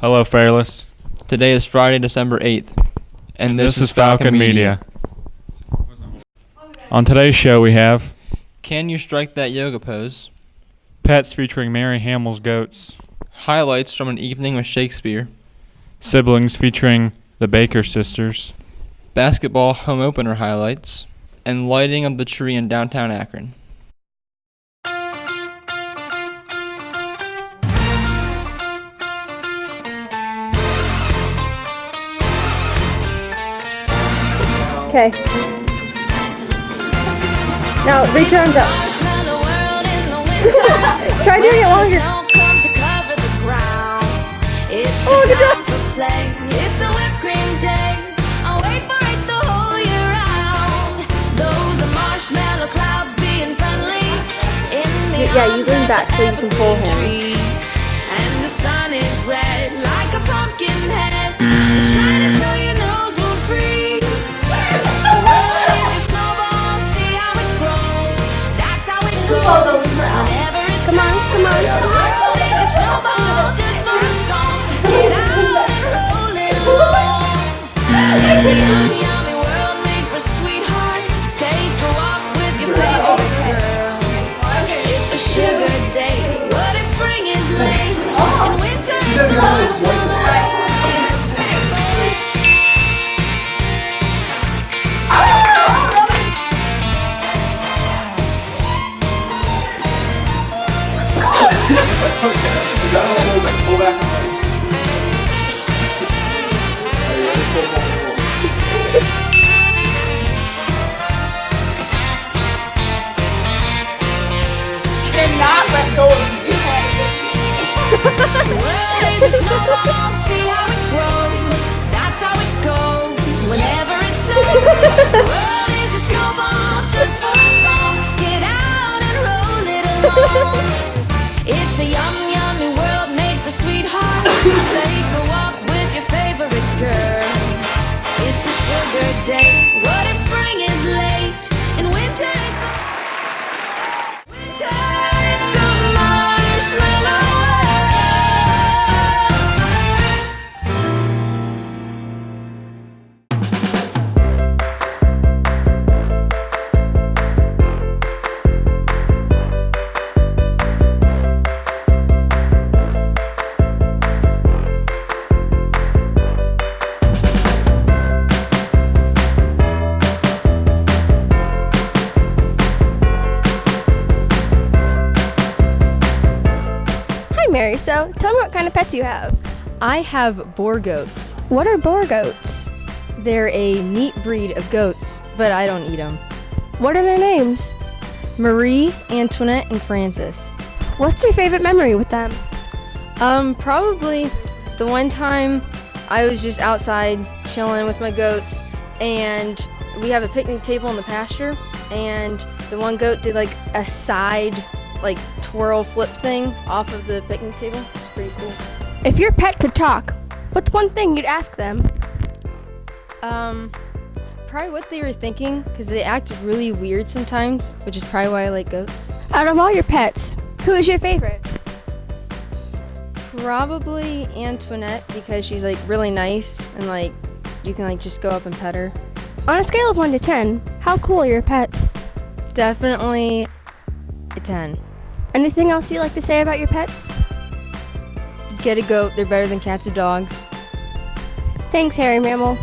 Hello, Fairless. Today is Friday, December 8th, and this is Falcon Media. On today's show we have Can You Strike That Yoga Pose? Pets featuring Mary Hammel's goats, Highlights from an Evening with Shakespeare, Siblings featuring the Baker sisters, Basketball home opener highlights, and lighting of the tree in downtown Akron. Okay. Now reach your arms up. Try doing it longer. Oh, good job. It's a whipped cream day. I'll wait for it the whole year round. Those are marshmallow clouds being friendly. Yeah, you lean back so you can pull him. And the sun is red like a pumpkin head. It's shining so your nose won't freeze. The world is your snowball, see how it grows. That's how it goes. Whenever it's Come on, come on. the world is your snowball, just for a song. Get out and roll it along. It's a yummy, yummy world made for sweethearts. Take a walk with your favorite girl. It's a sugar day. What if spring is late? In winter it's a marshmallow world. Cannot let go of me. The world is a snowball, see how it grows. That's how it goes. Whenever it snows, the world is a snowball, just for a song. Get out and roll it along. It's a yummy, yummy world made for sweethearts. Take a walk with your favorite girl. It's a sugar day. What if spring is late? In winter it's a marshmallow. Mary, so tell me what kind of pets you have. I have boar goats. What are boar goats? They're a neat breed of goats, but I don't eat them. What are their names? Marie, Antoinette, and Francis. What's your favorite memory with them? Probably the one time I was just outside chilling with my goats, and we have a picnic table in the pasture, and the one goat did like a side twirl flip thing off of the picnic table. It's pretty cool. If your pet could talk, what's one thing you'd ask them? Probably what they were thinking, because they act really weird sometimes, which is probably why I like goats. Out of all your pets, who is your favorite? Probably Antoinette, because she's really nice and you can just go up and pet her. On a scale of 1 to 10, how cool are your pets? Definitely a 10. Anything else you'd like to say about your pets? Get a goat, they're better than cats and dogs. Thanks, Harry Mammal.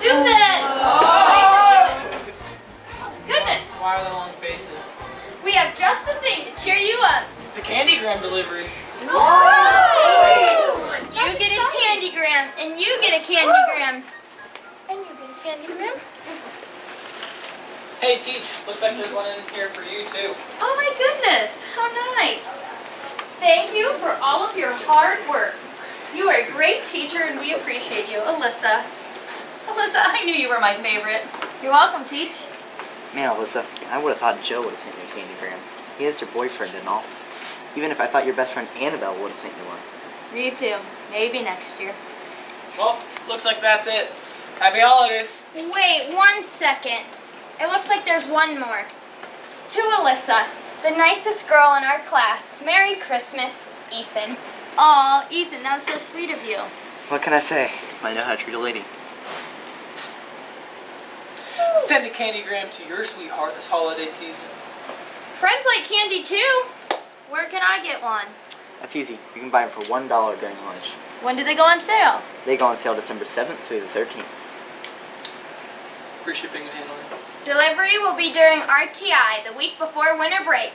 do this! Oh! Goodness! why are the long faces? We have just the thing to cheer you up. It's a candygram delivery. You get a candygram, and you get a candygram. And you get a candygram. Hey, Teach, looks like there's one in here for you, too. Oh my goodness, how nice. Thank you for all of your hard work. You are a great teacher, and we appreciate you. Alyssa, I knew you were my favorite. You're welcome, Teach. Man, Alyssa, I would have thought Joe would have sent you a candygram. He is your boyfriend and all. Even if I thought your best friend Annabelle would have sent you one. Me too. Maybe next year. Well, looks like that's it. Happy holidays. Wait 1 second. It looks like there's one more. To Alyssa, the nicest girl in our class. Merry Christmas, Ethan. Aw, Ethan, that was so sweet of you. What can I say? I know how to treat a lady. Send a candygram to your sweetheart this holiday season. Friends like candy too. Where can I get one? That's easy. You can buy them for $1 during lunch. When do they go on sale? They go on sale December 7th through the 13th. Free shipping and handling. Delivery will be during RTI, the week before winter break.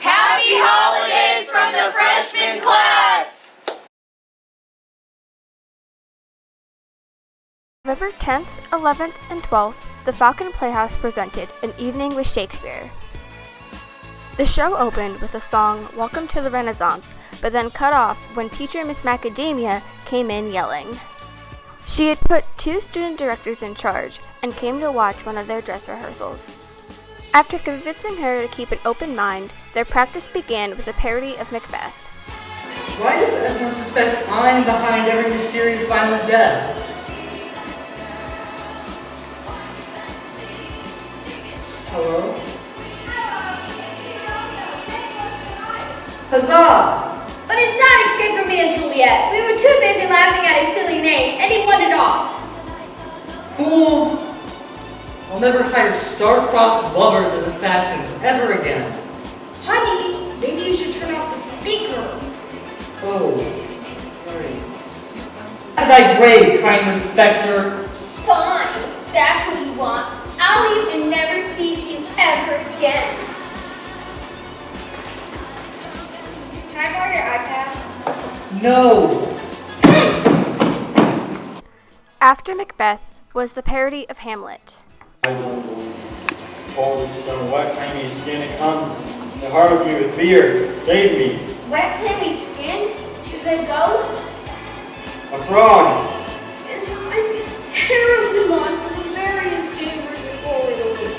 Happy holidays from the freshman class! November 10th, 11th, and 12th, the Falcon Playhouse presented An Evening with Shakespeare. The show opened with the song Welcome to the Renaissance, but then cut off when teacher Miss Macadamia came in yelling. She had put 2 student directors in charge and came to watch one of their dress rehearsals. After convincing her to keep an open mind, their practice began with a parody of Macbeth. Why does everyone suspect I'm behind every mysterious violent death? Hello? Huzzah! But it's not Escape from Romeo and Juliet. We were too busy laughing at his silly name, and he won it off. Fools! I'll never hire star-crossed lovers and assassins ever again. Honey, maybe you should turn off the speaker. Oh, sorry. As I grave, kind Inspector. Fine, that's what you want. I'll leave and never speak to you ever again. Can I borrow your iPad? No! After Macbeth was the parody of Hamlet. All this is on wet, clammy skin, it comes. The heart of me with beer. Save me. Wet clammy skin? Is it a ghost? A frog. I'm terribly lost in the various chambers before it opens.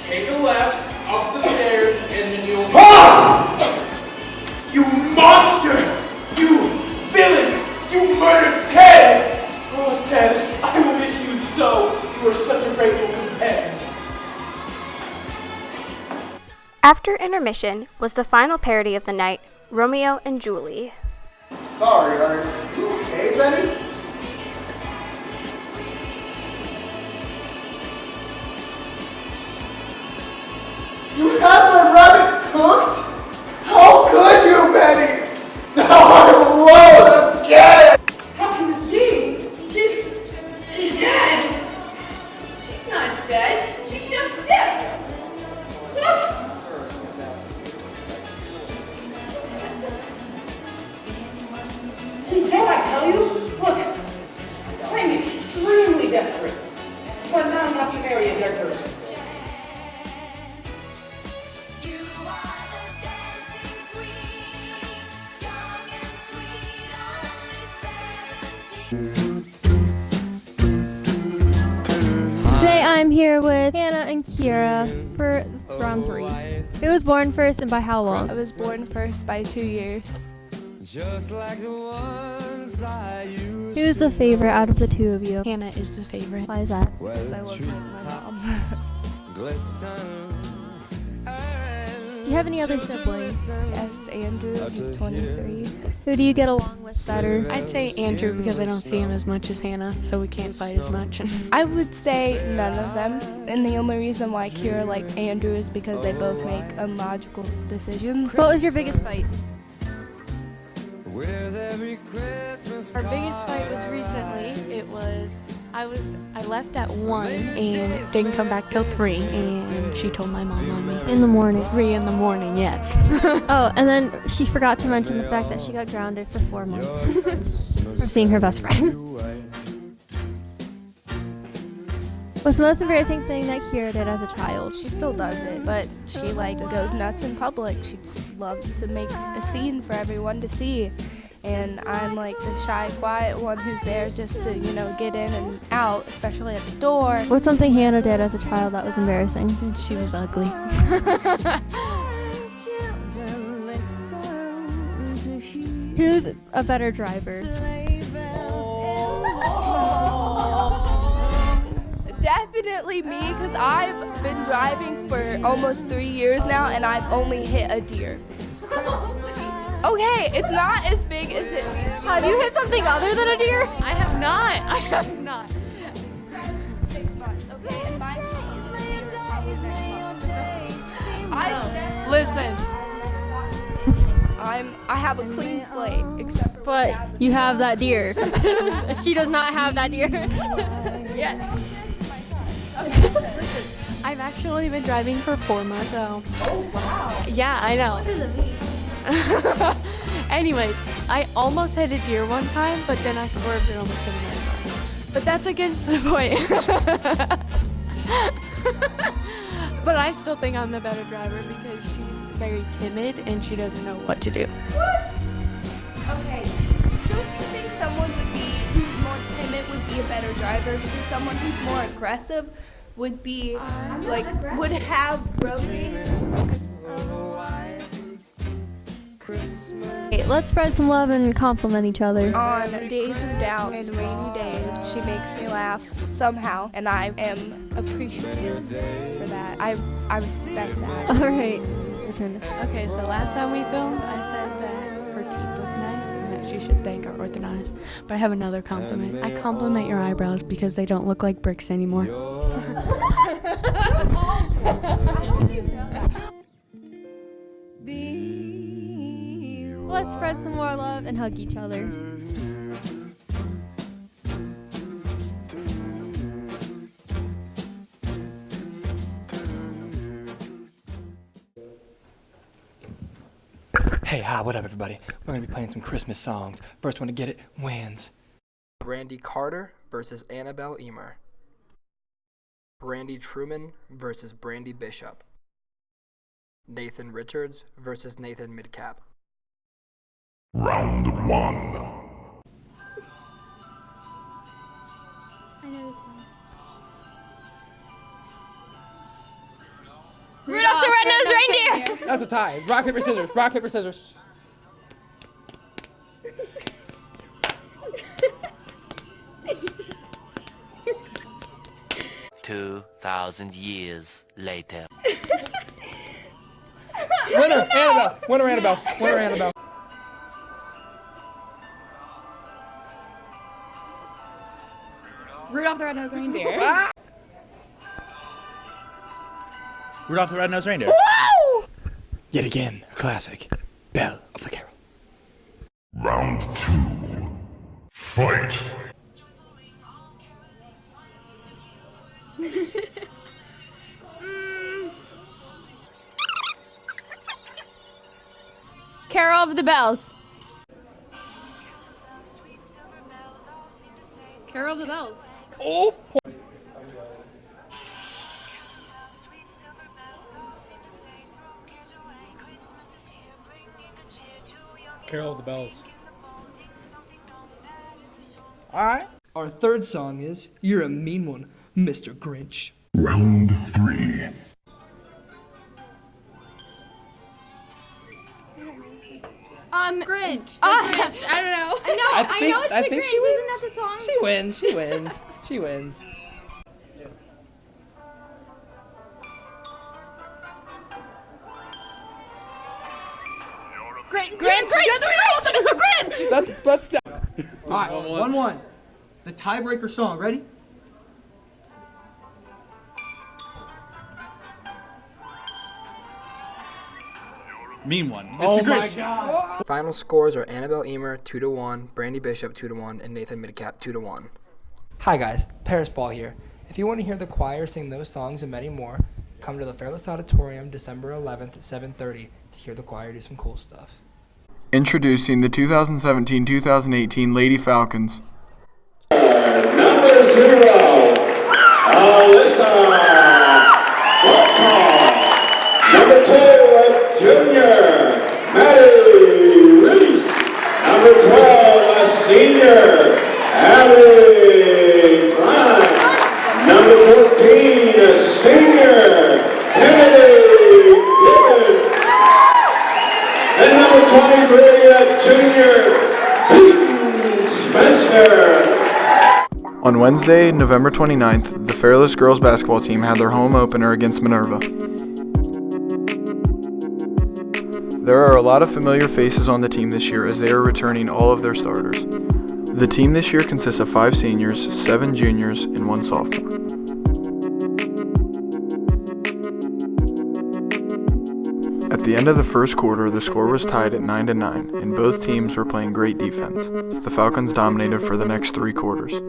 Take a left, up the stairs, and then you'll... You monster! You villain! You murdered Ted! Oh, Ted, I will miss you so. You are such a grateful companion. After intermission was the final parody of the night, Romeo and Julie. Sorry, are you okay, Benny? You had my rabbit cooked? How could you, Benny? Now I'm alone again! How can this be? She's dead! She's not dead. She's just sick. What? She's dead, I tell you. Look, I'm extremely desperate. But not enough to marry a dead person. Today I'm here with Hannah and Kira for round 3. Who was born first and by how long? I was born first by 2 years. Who's the favorite out of the 2 of you? Hannah is the favorite. Why is that? Because I look like my mom. Do you have any other siblings? Yes, Andrew, he's 23. Who do you get along with better? I'd say Andrew because I don't see him as much as Hannah, so we can't fight as much. I would say none of them, and the only reason why Kira likes Andrew is because they both make illogical decisions. What was your biggest fight? Our biggest fight was recently. It was I left at 1 and didn't come back till 3, and she told my mom on me. In the morning. 3 in the morning, yes. Oh, and then she forgot to mention the fact that she got grounded for 4 months from seeing her best friend. What's the most embarrassing thing that Kira did as a child? She still does it, but she like goes nuts in public. She just loves to make a scene for everyone to see. And I'm like the shy, quiet one who's there just to, get in and out, especially at the store. What's something Hannah did as a child that was embarrassing? She was ugly. Who's a better driver? Definitely me, because I've been driving for almost 3 years now, and I've only hit a deer. Okay, it's not as big as it means. Have you hit something other than a deer? I have not. 6 months, okay? And my Listen. I have a clean slate, except for But you have that deer. She does not have that deer. Yes. I've actually been driving for 4 months, so. Oh, wow. Yeah, I know. What does it mean? Anyways, I almost hit a deer one time, but then I swerved and almost hit another car. But that's against the point. But I still think I'm the better driver because she's very timid and she doesn't know what to do. Okay, don't you think someone who's more timid would be a better driver because someone who's more aggressive would be would have road rage? Okay, let's spread some love and compliment each other. On days of doubt and rainy days, she makes me laugh somehow, and I am appreciative for that. I respect that. All right, your turn. Okay, so last time we filmed, I said that her teeth look nice and that she should thank our orthodontist. But I have another compliment. I compliment your eyebrows because they don't look like bricks anymore. Let's spread some more love and hug each other. Hey, what up, everybody? We're gonna be playing some Christmas songs. First one to get it wins. Brandy Carter versus Annabelle Emer. Brandy Truman versus Brandy Bishop. Nathan Richards versus Nathan Midcap. Round 1. I know this song. Rudolph the Red-Nosed Reindeer! That's a tie. Rock, paper, scissors. Rock, paper, scissors. 2,000 years later. Winner, Annabelle. Winner, Annabelle. Winner, Annabelle. Rudolph the Red-Nosed Reindeer. Rudolph the Red-Nosed Reindeer. Woo! Yet again, a classic. Belle of the Carol. Round 2. Fight. Carol of the Bells. Carol of the Bells. Oh! Carol of the Bells. Alright. Our third song is You're a Mean One, Mr. Grinch. Round 3. Grinch. The Grinch. I don't know. I know it's the Grinch. She Isn't wins. that the song? She wins. She wins. She wins. Grinch. Let's go. Alright, 1-1. The tiebreaker song. Ready? Mean One. Mr. Oh my Grinch. God. Final scores are Annabelle Emer 2-1, Brandy Bishop 2-1, and Nathan Midcap 2-1. Hi guys, Paris Ball here. If you want to hear the choir sing those songs and many more, come to the Fairless Auditorium December 11th at 7:30 to hear the choir do some cool stuff. Introducing the 2017-2018 Lady Falcons. Number 0, ELISA. Number 2, Junior, Maddie Reese. Number 12, a senior, Abby Klein. Number 14, a senior, Kennedy Gibbons. And number 23, a junior, Keaton Spencer. On Wednesday, November 29th, the Fairless girls basketball team had their home opener against Minerva. There are a lot of familiar faces on the team this year as they are returning all of their starters. The team this year consists of 5 seniors, 7 juniors, and 1 sophomore. At the end of the first quarter, the score was tied at 9-9, and both teams were playing great defense. The Falcons dominated for the next 3 quarters.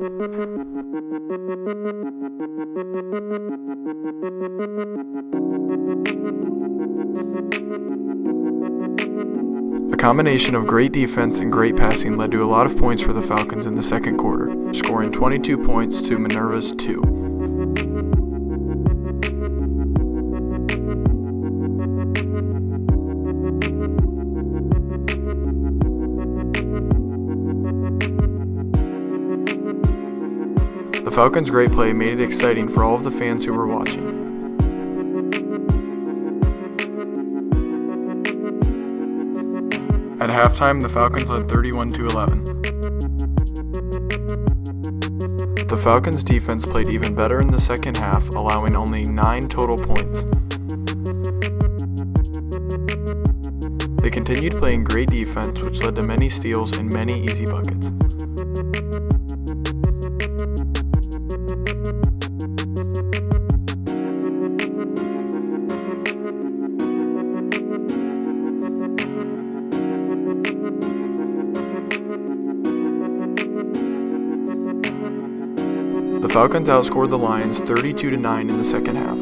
A combination of great defense and great passing led to a lot of points for the Falcons in the second quarter, scoring 22 points to Minerva's 2. The Falcons' great play made it exciting for all of the fans who were watching. At halftime, the Falcons led 31-11. The Falcons' defense played even better in the second half, allowing only 9 total points. They continued playing great defense, which led to many steals and many easy buckets. The Falcons outscored the Lions 32-9 in the second half.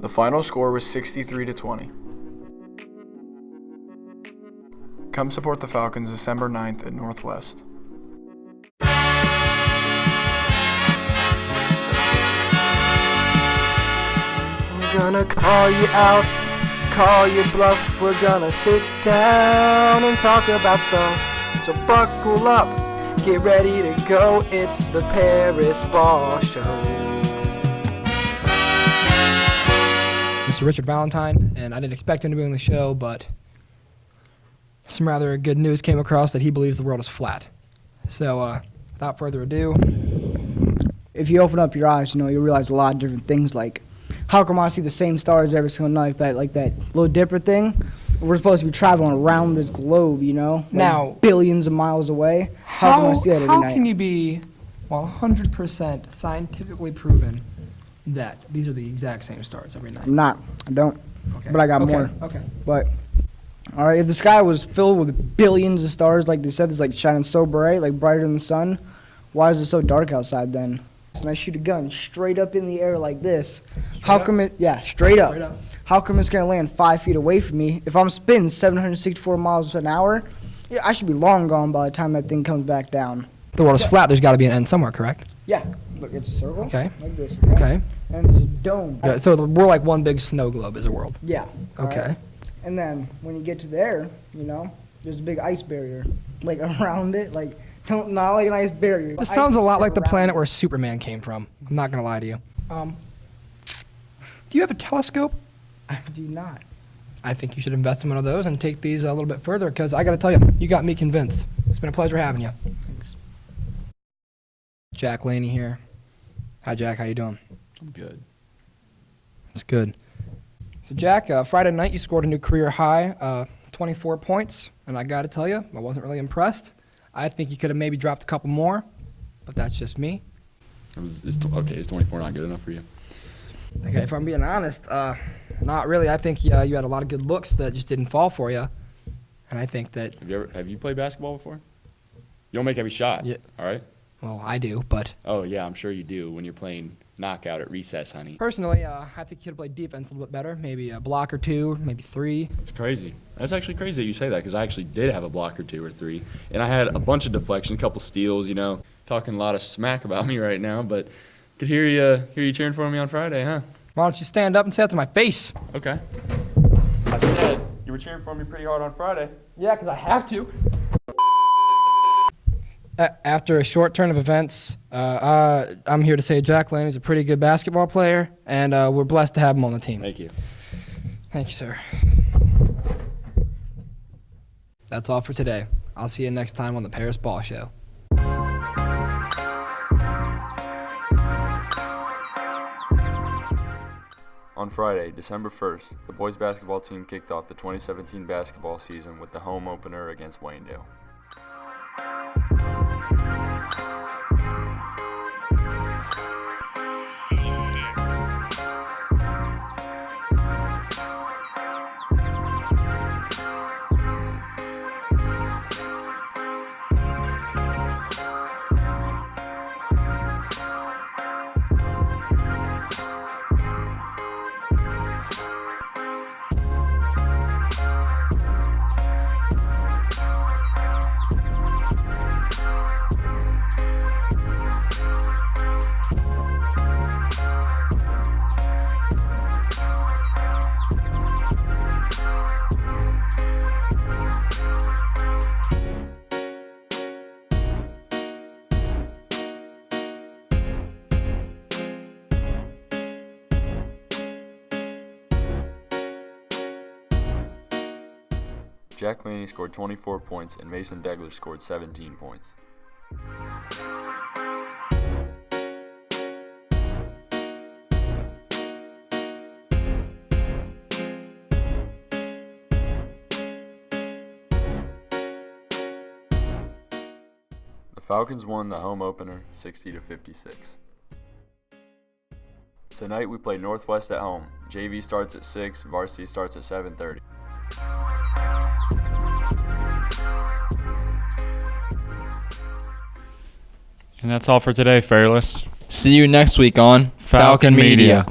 The final score was 63-20. Come support the Falcons December 9th at Northwest. We're gonna call you out, call you bluff. We're gonna sit down and talk about stuff. So buckle up, get ready to go. It's the Paris Ball Show. Mr. Richard Valentine, and I didn't expect him to be on the show, but some rather good news came across that he believes the world is flat. So, without further ado, if you open up your eyes, you'll realize a lot of different things, like how come I see the same stars every single night, like that Little Dipper thing? We're supposed to be traveling around this globe, like now billions of miles away. How come I see that every night? How can you be 100% scientifically proven that these are the exact same stars every night? I'm not. I don't. Okay. But I got more. Okay. But, all right, if the sky was filled with billions of stars, like they said, it's like shining so bright, like brighter than the sun, why is it so dark outside then? And I shoot a gun straight up in the air like this. Straight up. How come it's going to land 5 feet away from me? If I'm spinning 764 miles an hour, I should be long gone by the time that thing comes back down. If the world is flat, there's got to be an end somewhere, correct? Yeah. Look, it's a circle. Okay. Like this. Okay. And there's a dome. Yeah, so we're like one big snow globe is a world. Yeah. Okay. Alright. And then when you get to there, there's a big ice barrier, like around it, like not like an ice barrier. This sounds a lot like the planet where Superman came from. I'm not gonna lie to you. Do you have a telescope? I do not. I think you should invest in one of those and take these a little bit further, because I gotta tell you, you got me convinced. It's been a pleasure having you. Thanks. Jack Laney here. Hi, Jack. How you doing? I'm good. It's good. So, Jack, Friday night you scored a new career high, 24 points, and I got to tell you, I wasn't really impressed. I think you could have maybe dropped a couple more, but that's just me. Is 24 not good enough for you? Okay, if I'm being honest, not really. I think you had a lot of good looks that just didn't fall for you, and I think that... Have you played basketball before? You don't make every shot, yeah. All right? Well, I do, but... Oh, yeah, I'm sure you do when you're playing knockout at recess, honey. Personally, I think you could have played defense a little bit better. Maybe a block or two, maybe 3. It's crazy. That's actually crazy that you say that, because I actually did have a block or 2 or 3. And I had a bunch of deflection, a couple steals, talking a lot of smack about me right now, but could hear you cheering for me on Friday, huh? Why don't you stand up and say that to my face? Okay. I said you were cheering for me pretty hard on Friday. Yeah, because I have to. After a short turn of events, I'm here to say Jack Laney is a pretty good basketball player, and we're blessed to have him on the team. Thank you. Thank you, sir. That's all for today. I'll see you next time on the Paris Ball Show. On Friday, December 1st, the boys basketball team kicked off the 2017 basketball season with the home opener against Wayndale. Jack Laney scored 24 points and Mason Degler scored 17 points. The Falcons won the home opener 60-56. Tonight we play Northwest at home. JV starts at 6, varsity starts at 7:30. And that's all for today, Fairless. See you next week on Falcon Media.